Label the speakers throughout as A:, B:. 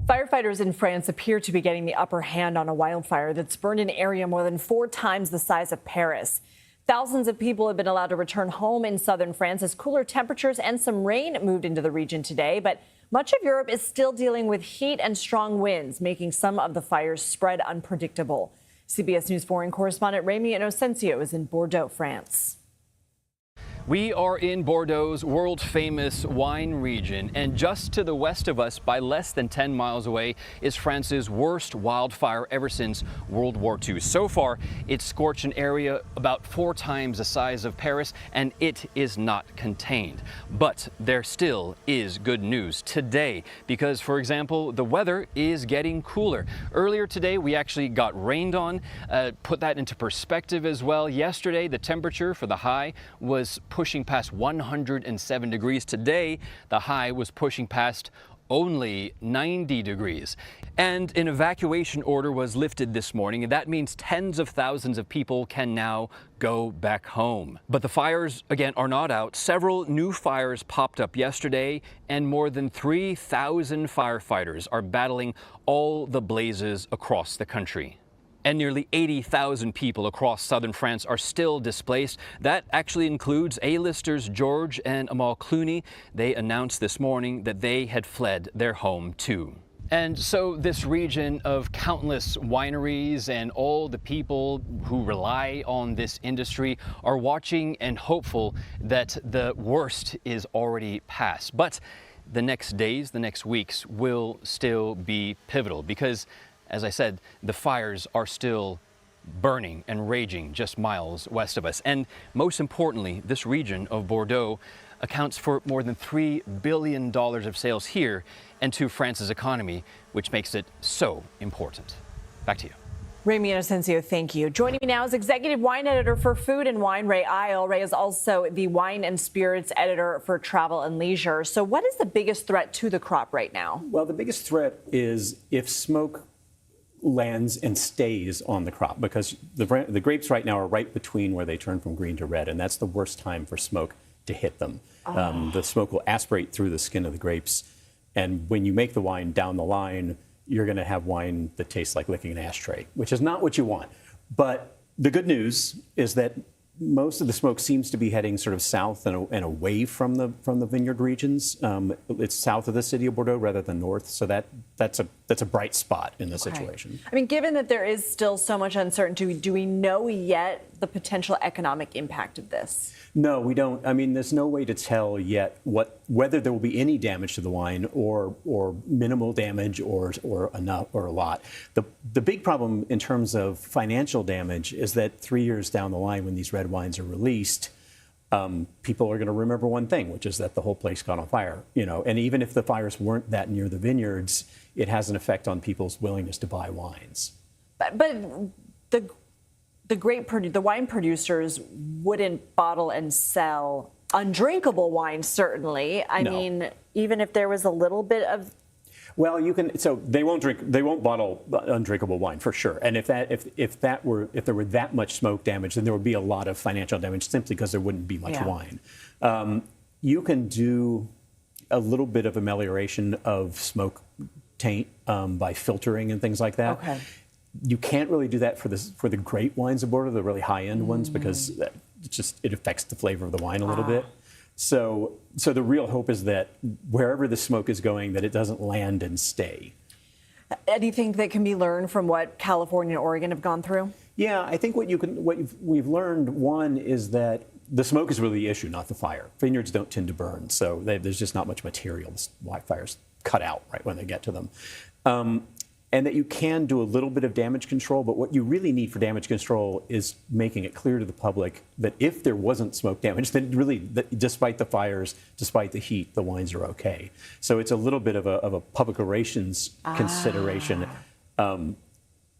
A: Firefighters in France appear to be getting the upper hand on a wildfire that's burned an area more than 4 times the size of Paris. Thousands of people have been allowed to return home in southern France as cooler temperatures and some rain moved into the region today. But much of Europe is still dealing with heat and strong winds, making some of the fires spread unpredictable. CBS News foreign correspondent Ramy Inocencio is in Bordeaux, France.
B: We are in Bordeaux's world-famous wine region, and just to the west of us, by less than 10 miles away, is France's worst wildfire ever since World War II. So far, it's scorched an area about 4 times the size of Paris, and it is not contained. But there still is good news today, because, for example, the weather is getting cooler. Earlier today, we actually got rained on. Put that into perspective as well. Yesterday, the temperature for the high was pushing past 107 degrees. Today, the high was pushing past only 90 degrees. And an evacuation order was lifted this morning, and that means tens of thousands of people can now go back home. But the fires, again, are not out. Several new fires popped up yesterday, and more than 3,000 firefighters are battling all the blazes across the country. And nearly 80,000 people across southern France are still displaced. That actually includes A-listers George and Amal Clooney. They announced this morning that they had fled their home too. And so this region of countless wineries and all the people who rely on this industry are watching and hopeful that the worst is already past. But the next days, the next weeks will still be pivotal because, as I said, the fires are still burning and raging just miles west of us. And most importantly, this region of Bordeaux accounts for more than $3 billion of sales here and to France's economy, which makes it so important. Back to you.
A: Ramy Inocencio, thank you. Joining me now is executive wine editor for Food and Wine, Ray Isle. Ray is also the wine and spirits editor for Travel and Leisure. So what is the biggest threat to the crop right now?
C: Well, the biggest threat is if smoke lands and stays on the crop, because the grapes right now are right between where they turn from green to red, and that's the worst time for smoke to hit them. The smoke will aspirate through the skin of the grapes, and when you make the wine down the line, you're going to have wine that tastes like licking an ashtray, which is not what you want. But the good news is that most of the smoke seems to be heading sort of south and away from the vineyard regions. It's south of the city of Bordeaux rather than north, so that's a bright spot in the situation.
A: I mean, given that there is still so much uncertainty, do we know yet the potential economic impact of this?
C: No, we don't. I mean, there's no way to tell yet whether there will be any damage to the wine or minimal damage or enough or a lot. The big problem in terms of financial damage is that 3 years down the line, when these red wines are released, people are going to remember one thing, which is that the whole place caught on fire. And even if the fires weren't that near the vineyards, it has an effect on people's willingness to buy wines.
A: But the wine producers wouldn't bottle and sell undrinkable wine, certainly. I mean, even if there was a little bit of.
C: Well, you can. So they won't bottle undrinkable wine for sure. And if there were that much smoke damage, then there would be a lot of financial damage simply because there wouldn't be much wine. You can do a little bit of amelioration of smoke taint by filtering and things like that.
A: Okay.
C: You can't really do that for the great wines of Bordeaux, the really high-end ones, because it affects the flavor of the wine a little bit. So the real hope is that wherever the smoke is going, that it doesn't land and stay.
A: Anything that can be learned from what California and Oregon have gone through? Yeah,
C: I think we've learned, one, is that the smoke is really the issue, not the fire. Vineyards don't tend to burn, so there's just not much material. The wildfires cut out right when they get to them. And that you can do a little bit of damage control, but what you really need for damage control is making it clear to the public that if there wasn't smoke damage, then really, despite the fires, despite the heat, the wines are okay. So it's a little bit of a public relations consideration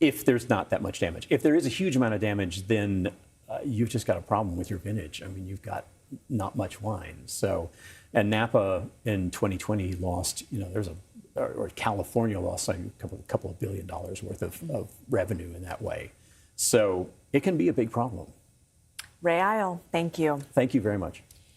C: if there's not that much damage. If there is a huge amount of damage, then you've just got a problem with your vintage. I mean, you've got not much wine. So, and Napa in 2020 lost, or California lost a couple of $1 billion worth of revenue in that way. So it can be a big problem.
A: Ray Isle, thank you.
C: Thank you very much.